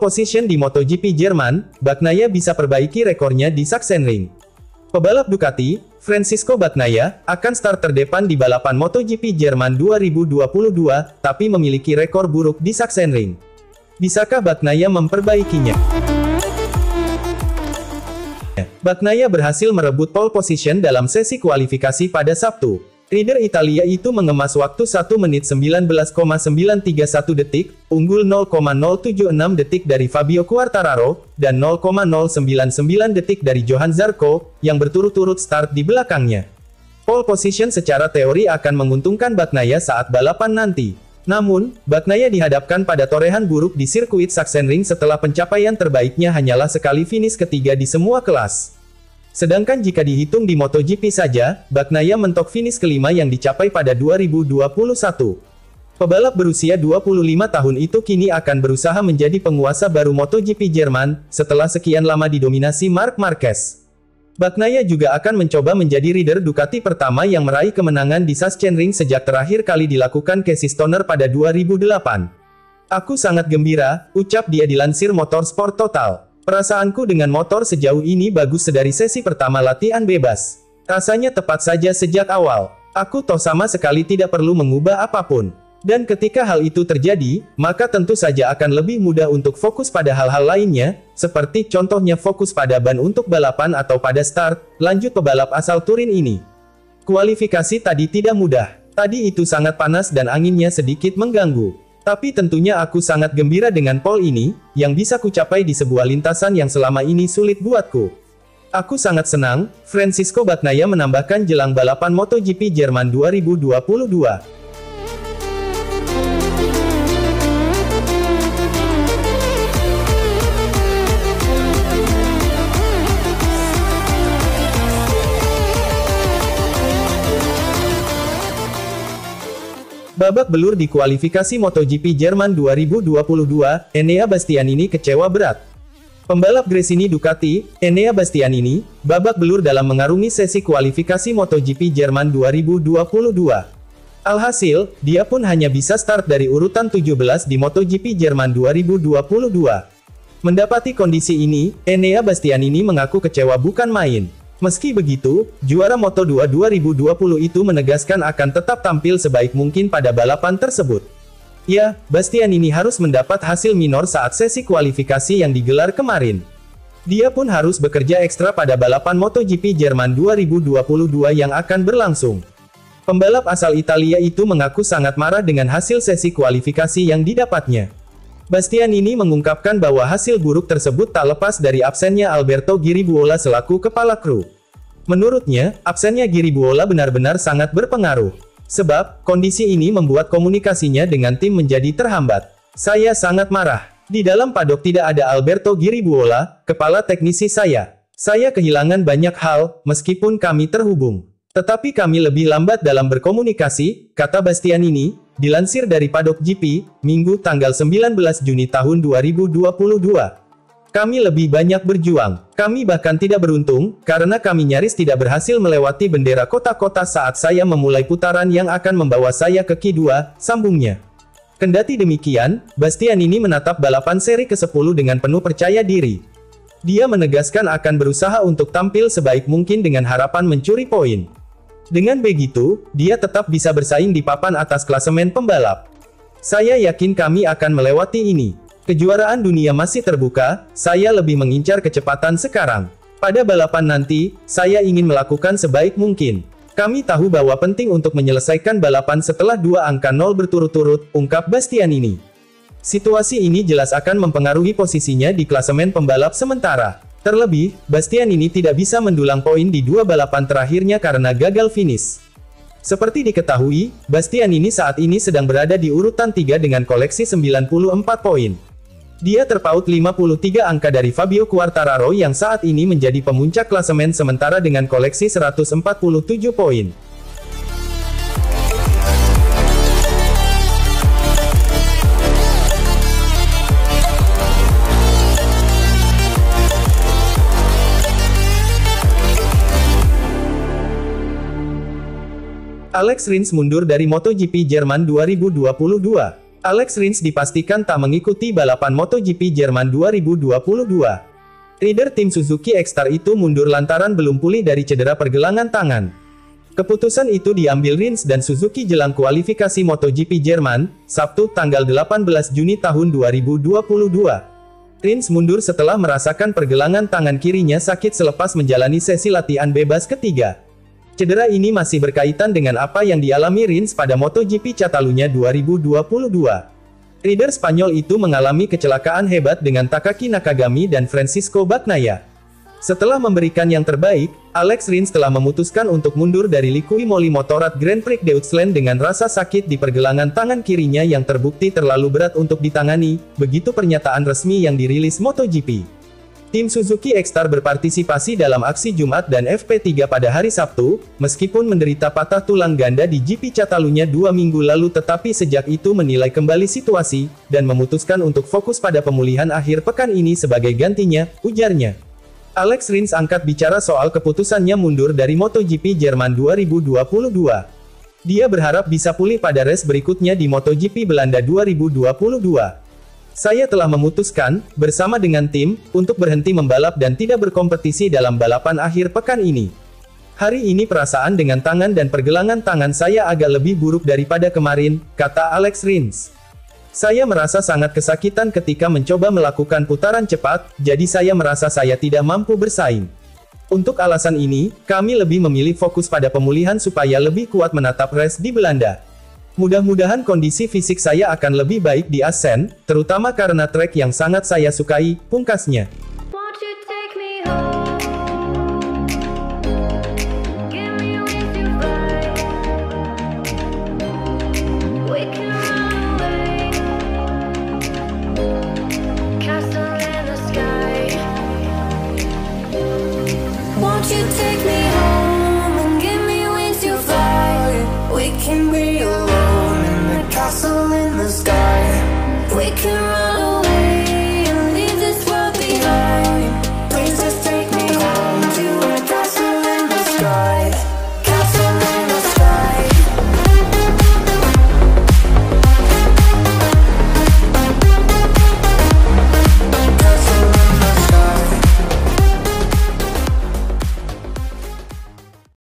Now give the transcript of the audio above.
position di MotoGP Jerman, Bagnaia bisa perbaiki rekornya di Sachsenring. Pebalap Ducati, Francisco Bagnaia, akan start terdepan di balapan MotoGP Jerman 2022, tapi memiliki rekor buruk di Sachsenring. Bisakah Bagnaia memperbaikinya? Bagnaia berhasil merebut pole position dalam sesi kualifikasi pada Sabtu. Rider Italia itu mengemas waktu 1 menit 19,931 detik, unggul 0,076 detik dari Fabio Quartararo, dan 0,099 detik dari Johann Zarco, yang berturut-turut start di belakangnya. Pole position secara teori akan menguntungkan Bagnaia saat balapan nanti. Namun, Bagnaia dihadapkan pada torehan buruk di sirkuit Sachsenring setelah pencapaian terbaiknya hanyalah sekali finish ketiga di semua kelas. Sedangkan jika dihitung di MotoGP saja, Bagnaia mentok finish kelima yang dicapai pada 2021. Pebalap berusia 25 tahun itu kini akan berusaha menjadi penguasa baru MotoGP Jerman, setelah sekian lama didominasi Marc Marquez. Bagnaia juga akan mencoba menjadi rider Ducati pertama yang meraih kemenangan di Sachsenring sejak terakhir kali dilakukan Casey Stoner pada 2008. "Aku sangat gembira," ucap dia dilansir Motorsport Total. "Perasaanku dengan motor sejauh ini bagus sedari sesi pertama latihan bebas. Rasanya tepat saja sejak awal. Aku toh sama sekali tidak perlu mengubah apapun. Dan ketika hal itu terjadi, maka tentu saja akan lebih mudah untuk fokus pada hal-hal lainnya, seperti contohnya fokus pada ban untuk balapan atau pada start," lanjut pebalap asal Turin ini. "Kualifikasi tadi tidak mudah. Tadi itu sangat panas dan anginnya sedikit mengganggu. Tapi tentunya aku sangat gembira dengan pole ini, yang bisa kucapai di sebuah lintasan yang selama ini sulit buatku. Aku sangat senang," Francisco Bagnaia menambahkan jelang balapan MotoGP Jerman 2022. Babak belur di kualifikasi MotoGP Jerman 2022, Enea Bastianini kecewa berat. Pembalap Gresini Ducati, Enea Bastianini, babak belur dalam mengarungi sesi kualifikasi MotoGP Jerman 2022. Alhasil, dia pun hanya bisa start dari urutan 17 di MotoGP Jerman 2022. Mendapati kondisi ini, Enea Bastianini mengaku kecewa bukan main. Meski begitu, juara Moto2 2020 itu menegaskan akan tetap tampil sebaik mungkin pada balapan tersebut. Ya, Bastianini harus mendapat hasil minor saat sesi kualifikasi yang digelar kemarin. Dia pun harus bekerja ekstra pada balapan MotoGP Jerman 2022 yang akan berlangsung. Pembalap asal Italia itu mengaku sangat marah dengan hasil sesi kualifikasi yang didapatnya. Bastianini mengungkapkan bahwa hasil buruk tersebut tak lepas dari absennya Alberto Giribuola selaku kepala kru. Menurutnya, absennya Giribuola benar-benar sangat berpengaruh. Sebab, kondisi ini membuat komunikasinya dengan tim menjadi terhambat. "Saya sangat marah. Di dalam paddock tidak ada Alberto Giribuola, kepala teknisi saya. Saya kehilangan banyak hal, meskipun kami terhubung. Tetapi kami lebih lambat dalam berkomunikasi," kata Bastianini, dilansir dari Paddock GP, Minggu tanggal 19 Juni tahun 2022. "Kami lebih banyak berjuang. Kami bahkan tidak beruntung, karena kami nyaris tidak berhasil melewati bendera kota-kota saat saya memulai putaran yang akan membawa saya ke Q2, sambungnya. Kendati demikian, Bastianini menatap balapan seri ke-10 dengan penuh percaya diri. Dia menegaskan akan berusaha untuk tampil sebaik mungkin dengan harapan mencuri poin. Dengan begitu, dia tetap bisa bersaing di papan atas klasemen pembalap. "Saya yakin kami akan melewati ini. Kejuaraan dunia masih terbuka, saya lebih mengincar kecepatan sekarang. Pada balapan nanti, saya ingin melakukan sebaik mungkin. Kami tahu bahwa penting untuk menyelesaikan balapan setelah 2 angka 0 berturut-turut," ungkap Bastianini. Situasi ini jelas akan mempengaruhi posisinya di klasemen pembalap sementara. Terlebih, Bastianini tidak bisa mendulang poin di 2 balapan terakhirnya karena gagal finish. Seperti diketahui, Bastianini saat ini sedang berada di urutan 3 dengan koleksi 94 poin. Dia terpaut 53 angka dari Fabio Quartararo yang saat ini menjadi pemuncak klasemen sementara dengan koleksi 147 poin. Alex Rins mundur dari MotoGP Jerman 2022. Alex Rins dipastikan tak mengikuti balapan MotoGP Jerman 2022. Rider tim Suzuki X-Star itu mundur lantaran belum pulih dari cedera pergelangan tangan. Keputusan itu diambil Rins dan Suzuki jelang kualifikasi MotoGP Jerman, Sabtu tanggal 18 Juni tahun 2022. Rins mundur setelah merasakan pergelangan tangan kirinya sakit selepas menjalani sesi latihan bebas ketiga. Cedera ini masih berkaitan dengan apa yang dialami Rins pada MotoGP Catalunya 2022. Rider Spanyol itu mengalami kecelakaan hebat dengan Takaki Nakagami dan Francisco Bagnaia. Setelah memberikan yang terbaik, Alex Rins telah memutuskan untuk mundur dari Liqui Moly Motorrad Grand Prix Deutschland dengan rasa sakit di pergelangan tangan kirinya yang terbukti terlalu berat untuk ditangani, begitu pernyataan resmi yang dirilis MotoGP. Tim Suzuki X-Star berpartisipasi dalam aksi Jumat dan FP3 pada hari Sabtu, meskipun menderita patah tulang ganda di GP Catalunya 2 minggu lalu tetapi sejak itu menilai kembali situasi, dan memutuskan untuk fokus pada pemulihan akhir pekan ini sebagai gantinya, ujarnya. Alex Rins angkat bicara soal keputusannya mundur dari MotoGP Jerman 2022. Dia berharap bisa pulih pada race berikutnya di MotoGP Belanda 2022. Saya telah memutuskan, bersama dengan tim, untuk berhenti membalap dan tidak berkompetisi dalam balapan akhir pekan ini. Hari ini perasaan dengan tangan dan pergelangan tangan saya agak lebih buruk daripada kemarin, kata Alex Rins. Saya merasa sangat kesakitan ketika mencoba melakukan putaran cepat, jadi saya merasa saya tidak mampu bersaing. Untuk alasan ini, kami lebih memilih fokus pada pemulihan supaya lebih kuat menatap race di Belanda. Mudah-mudahan kondisi fisik saya akan lebih baik di Assen, terutama karena trek yang sangat saya sukai, pungkasnya.